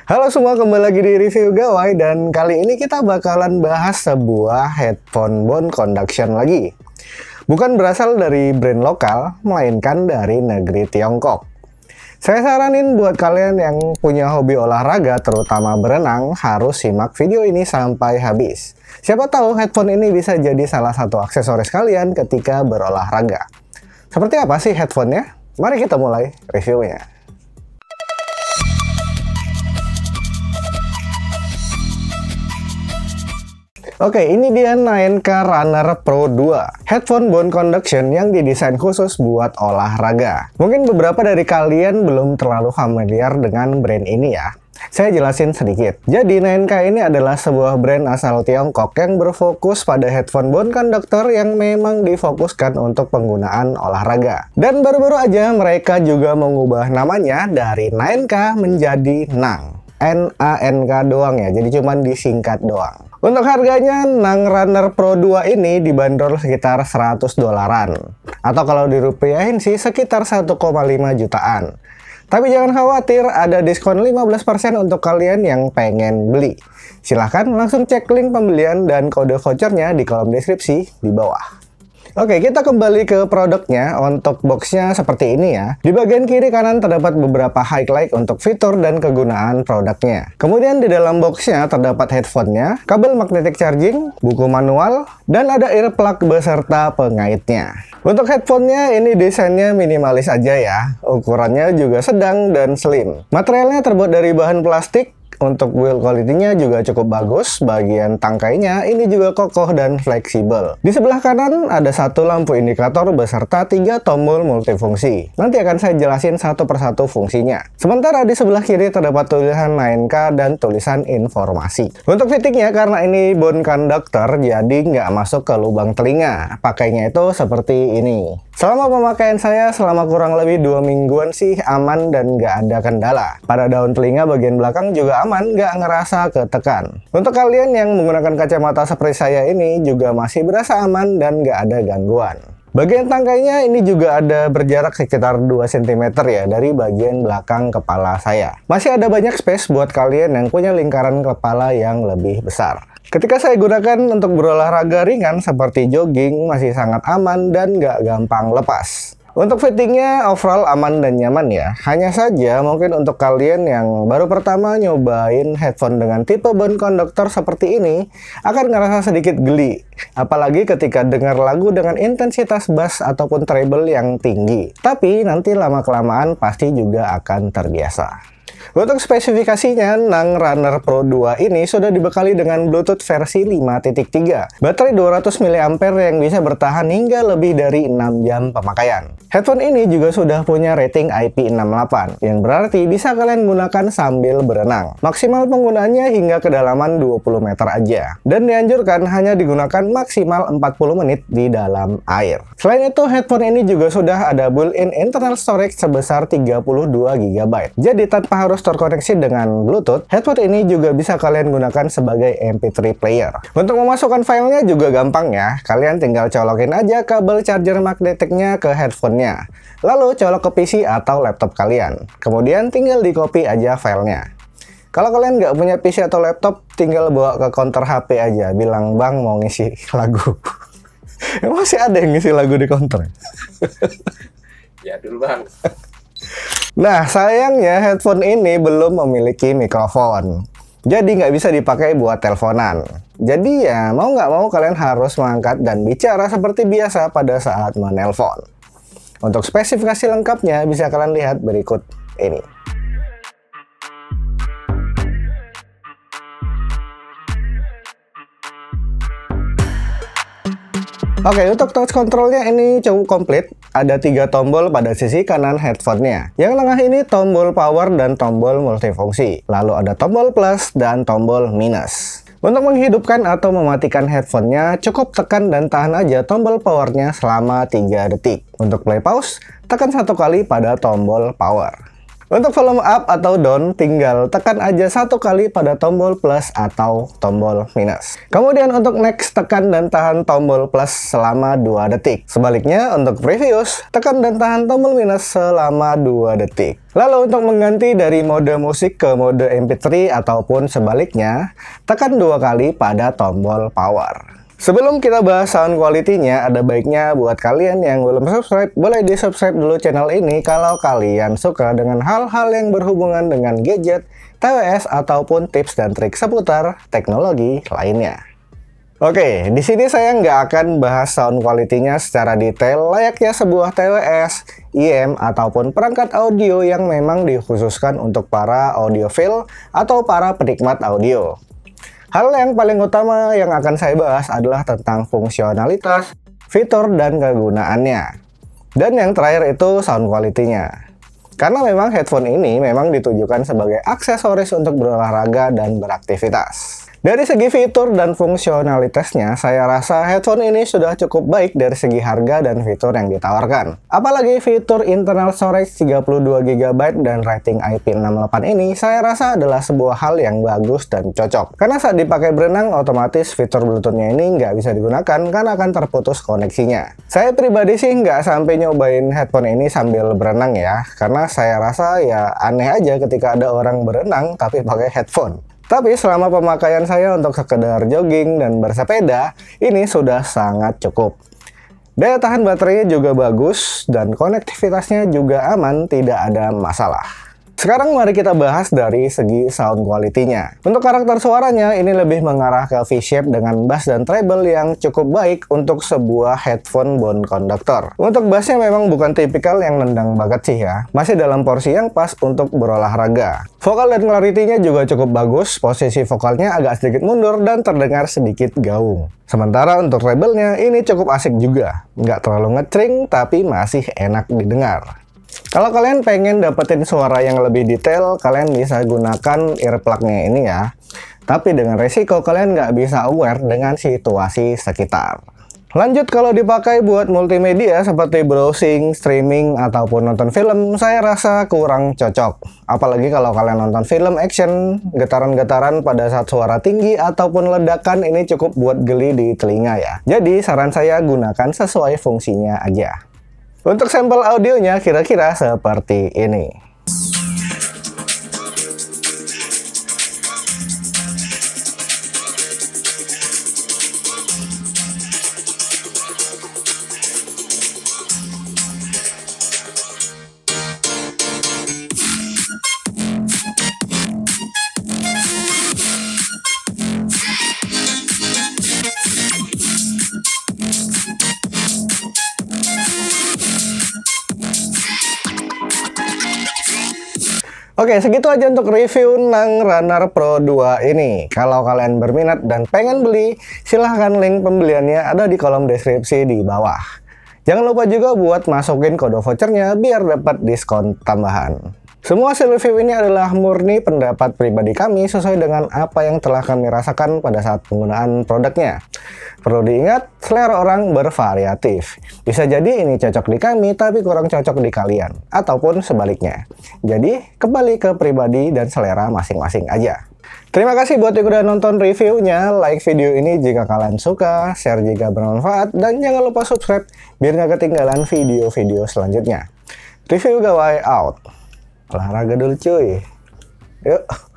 Halo semua, kembali lagi di Review Gawai dan kali ini kita bakalan bahas sebuah headphone bone conduction lagi. Bukan berasal dari brand lokal, melainkan dari negeri Tiongkok. Saya saranin buat kalian yang punya hobi olahraga, terutama berenang, harus simak video ini sampai habis. Siapa tahu headphone ini bisa jadi salah satu aksesoris kalian ketika berolahraga. Seperti apa sih headphone-nya? Mari kita mulai reviewnya. Oke, ini dia 9K Runner Pro 2, headphone bone conduction yang didesain khusus buat olahraga. Mungkin beberapa dari kalian belum terlalu familiar dengan brand ini ya. Saya jelasin sedikit. Jadi 9K ini adalah sebuah brand asal Tiongkok yang berfokus pada headphone bone conductor yang memang difokuskan untuk penggunaan olahraga. Dan baru-baru aja mereka juga mengubah namanya dari 9K menjadi Nang. NANK doang ya, jadi cuman disingkat doang. Untuk harganya, Nang Runner Pro 2 ini dibanderol sekitar 100 dolaran. Atau kalau dirupiahin sih sekitar 1,5 jutaan. Tapi jangan khawatir, ada diskon 15% untuk kalian yang pengen beli. Silahkan langsung cek link pembelian dan kode vouchernya di kolom deskripsi di bawah. Oke, kita kembali ke produknya. Untuk boxnya seperti ini ya. Di bagian kiri kanan terdapat beberapa highlight untuk fitur dan kegunaan produknya. Kemudian di dalam boxnya terdapat headphone-nya, kabel magnetic charging, buku manual, dan ada earplug beserta pengaitnya. Untuk headphone-nya ini desainnya minimalis aja ya. Ukurannya juga sedang dan slim. Materialnya terbuat dari bahan plastik. Untuk build quality-nya juga cukup bagus, bagian tangkainya ini juga kokoh dan fleksibel. Di sebelah kanan ada satu lampu indikator beserta 3 tombol multifungsi. Nanti akan saya jelasin satu persatu fungsinya. Sementara di sebelah kiri terdapat tulisan 9K dan tulisan informasi. Untuk fittingnya, karena ini bone conductor, jadi nggak masuk ke lubang telinga. Pakainya itu seperti ini. Selama pemakaian saya selama kurang lebih 2 mingguan sih aman dan nggak ada kendala. Pada daun telinga bagian belakang juga aman, nggak ngerasa ketekan. Untuk kalian yang menggunakan kacamata seperti saya ini juga masih berasa aman dan nggak ada gangguan. Bagian tangkainya ini juga ada berjarak sekitar 2 cm ya dari bagian belakang kepala saya. Masih ada banyak space buat kalian yang punya lingkaran kepala yang lebih besar. Ketika saya gunakan untuk berolahraga ringan seperti jogging, masih sangat aman dan nggak gampang lepas. Untuk fittingnya overall aman dan nyaman ya. Hanya saja mungkin untuk kalian yang baru pertama nyobain headphone dengan tipe bone conductor seperti ini, akan ngerasa sedikit geli. Apalagi ketika dengar lagu dengan intensitas bass ataupun treble yang tinggi. Tapi nanti lama-kelamaan pasti juga akan terbiasa. Untuk spesifikasinya, Nang Runner Pro 2 ini sudah dibekali dengan Bluetooth versi 5.3, baterai 200 mAh yang bisa bertahan hingga lebih dari 6 jam pemakaian. Headphone ini juga sudah punya rating IP68, yang berarti bisa kalian gunakan sambil berenang. Maksimal penggunaannya hingga kedalaman 20 meter aja, dan dianjurkan hanya digunakan maksimal 40 menit di dalam air. Selain itu, headphone ini juga sudah ada built-in internal storage sebesar 32 GB. Jadi tanpa harus terkoneksi dengan Bluetooth, headphone ini juga bisa kalian gunakan sebagai MP3 player. Untuk memasukkan filenya juga gampang ya. Kalian tinggal colokin aja kabel charger magnetiknya ke headphone-nya. Lalu colok ke PC atau laptop kalian. Kemudian tinggal di copy aja filenya. Kalau kalian nggak punya PC atau laptop, tinggal bawa ke counter HP aja. Bilang, "Bang, mau ngisi lagu." Masih ada yang ngisi lagu di counter. Ya dulu bang. Nah, sayangnya headphone ini belum memiliki mikrofon. Jadi nggak bisa dipakai buat teleponan. Jadi ya mau nggak mau kalian harus mengangkat dan bicara seperti biasa pada saat menelpon. Untuk spesifikasi lengkapnya bisa kalian lihat berikut ini. Oke, untuk touch controlnya ini cukup komplit. Ada 3 tombol pada sisi kanan headphone-nya. Yang tengah ini tombol power dan tombol multifungsi. Lalu ada tombol plus dan tombol minus. Untuk menghidupkan atau mematikan headphone-nya, cukup tekan dan tahan aja tombol power-nya selama 3 detik. Untuk play pause, tekan 1 kali pada tombol power. Untuk volume up atau down, tinggal tekan aja satu kali pada tombol plus atau tombol minus. Kemudian untuk next, tekan dan tahan tombol plus selama 2 detik. Sebaliknya untuk previous, tekan dan tahan tombol minus selama 2 detik. Lalu untuk mengganti dari mode musik ke mode MP3 ataupun sebaliknya, tekan 2 kali pada tombol power. Sebelum kita bahas sound quality-nya, ada baiknya buat kalian yang belum subscribe, boleh di-subscribe dulu channel ini kalau kalian suka dengan hal-hal yang berhubungan dengan gadget, TWS, ataupun tips dan trik seputar teknologi lainnya. Oke, di sini saya nggak akan bahas sound quality-nya secara detail layaknya sebuah TWS, IM, ataupun perangkat audio yang memang dikhususkan untuk para audiophile atau para penikmat audio. Hal yang paling utama yang akan saya bahas adalah tentang fungsionalitas, fitur, dan kegunaannya. Dan yang terakhir itu sound quality-nya. Karena memang headphone ini memang ditujukan sebagai aksesoris untuk berolahraga dan beraktivitas. Dari segi fitur dan fungsionalitasnya, saya rasa headphone ini sudah cukup baik dari segi harga dan fitur yang ditawarkan. Apalagi fitur internal storage 32GB dan rating IP68 ini, saya rasa adalah sebuah hal yang bagus dan cocok. Karena saat dipakai berenang, otomatis fitur Bluetooth-nya ini nggak bisa digunakan karena akan terputus koneksinya. Saya pribadi sih nggak sampai nyobain headphone ini sambil berenang ya, karena saya rasa ya aneh aja ketika ada orang berenang tapi pakai headphone. Tapi selama pemakaian saya untuk sekedar jogging dan bersepeda, ini sudah sangat cukup. Daya tahan baterainya juga bagus, dan konektivitasnya juga aman, tidak ada masalah. Sekarang mari kita bahas dari segi sound quality-nya. Untuk karakter suaranya, ini lebih mengarah ke V-shape dengan bass dan treble yang cukup baik untuk sebuah headphone bone conductor. Untuk bassnya memang bukan tipikal yang nendang banget sih ya, masih dalam porsi yang pas untuk berolahraga. Vokal dan clarity-nya juga cukup bagus, posisi vokalnya agak sedikit mundur dan terdengar sedikit gaung. Sementara untuk treble-nya ini cukup asik juga, nggak terlalu ngecring tapi masih enak didengar. Kalau kalian pengen dapetin suara yang lebih detail, kalian bisa gunakan earplug-nya ini ya. Tapi dengan resiko kalian nggak bisa aware dengan situasi sekitar. Lanjut, kalau dipakai buat multimedia seperti browsing, streaming, ataupun nonton film, saya rasa kurang cocok. Apalagi kalau kalian nonton film action, getaran-getaran pada saat suara tinggi ataupun ledakan ini cukup buat geli di telinga ya. Jadi saran saya gunakan sesuai fungsinya aja. Untuk sampel audionya kira-kira seperti ini. Oke, segitu aja untuk review Nang Runner Pro 2 ini. Kalau kalian berminat dan pengen beli, silahkan link pembeliannya ada di kolom deskripsi di bawah. Jangan lupa juga buat masukin kode vouchernya biar dapat diskon tambahan. Semua hasil review ini adalah murni pendapat pribadi kami sesuai dengan apa yang telah kami rasakan pada saat penggunaan produknya. Perlu diingat, selera orang bervariatif. Bisa jadi ini cocok di kami tapi kurang cocok di kalian, ataupun sebaliknya. Jadi, kembali ke pribadi dan selera masing-masing aja. Terima kasih buat yang udah nonton reviewnya. Like video ini jika kalian suka, share jika bermanfaat, dan jangan lupa subscribe biar gak ketinggalan video-video selanjutnya. Review Gawai out. Olahraga dulu cuy. Yuk.